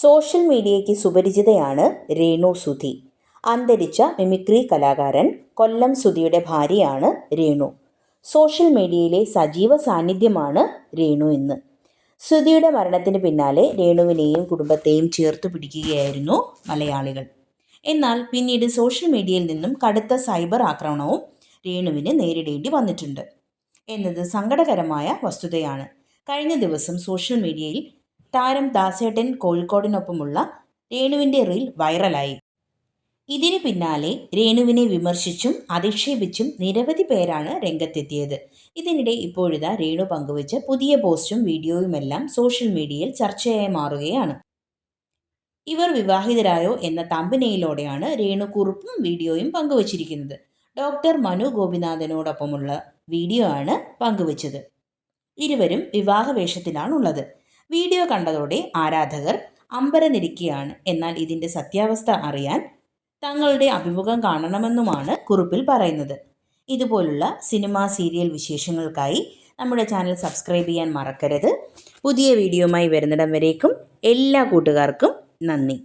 Social മീഡിയയ്ക്ക് സുപരിചിതയാണ് Renu Sudhi. അന്തരിച്ച mimicry കലാകാരൻ കൊല്ലം സുധിയുടെ ഭാര്യയാണ് രേണു. സോഷ്യൽ മീഡിയയിലെ സജീവ സാന്നിധ്യമാണ് രേണു ഇന്ന്. സുധിയുടെ മരണത്തിന് പിന്നാലെ രേണുവിനെയും കുടുംബത്തെയും ചേർത്തു പിടിക്കുകയായിരുന്നു മലയാളികൾ. എന്നാൽ പിന്നീട് സോഷ്യൽ മീഡിയയിൽ നിന്നും കടുത്ത സൈബർ ആക്രമണവും രേണുവിന് നേരിടേണ്ടി വന്നിട്ടുണ്ട് എന്നത് സങ്കടകരമായ വസ്തുതയാണ്. കഴിഞ്ഞ ദിവസം സോഷ്യൽ മീഡിയയിൽ താരം ദാസേട്ടൻ കോഴിക്കോടിനൊപ്പമുള്ള രേണുവിൻ്റെ റീൽ വൈറലായി. ഇതിനു പിന്നാലെ രേണുവിനെ വിമർശിച്ചും അധിക്ഷേപിച്ചും നിരവധി പേരാണ് രംഗത്തെത്തിയത്. ഇതിനിടെ ഇപ്പോഴിതാ രേണു പങ്കുവച്ച പുതിയ പോസ്റ്റും വീഡിയോയുമെല്ലാം സോഷ്യൽ മീഡിയയിൽ ചർച്ചയായി മാറുകയാണ്. ഇവർ വിവാഹിതരായോ എന്ന തമ്പനെയിലോടെയാണ് രേണു കുറിപ്പും വീഡിയോയും പങ്കുവച്ചിരിക്കുന്നത്. ഡോക്ടർ മനു ഗോപിനാഥനോടൊപ്പമുള്ള വീഡിയോ ആണ് പങ്കുവച്ചത്. ഇരുവരും വിവാഹ വേഷത്തിലാണുള്ളത്. വീഡിയോ കണ്ടതോടെ ആരാധകർ അമ്പരന്നിരിക്കുകയാണ്. എന്നാൽ ഇതിൻ്റെ സത്യാവസ്ഥ അറിയാൻ തങ്ങളുടെ അഭിമുഖം കാണണമെന്നുമാണ് കുറിപ്പിൽ പറയുന്നത്. ഇതുപോലുള്ള സിനിമ സീരിയൽ വിശേഷങ്ങൾക്കായി നമ്മുടെ ചാനൽ സബ്സ്ക്രൈബ് ചെയ്യാൻ മറക്കരുത്. പുതിയ വീഡിയോയുമായി വരുന്നിടം വരേക്കും എല്ലാ കൂട്ടുകാർക്കും നന്ദി.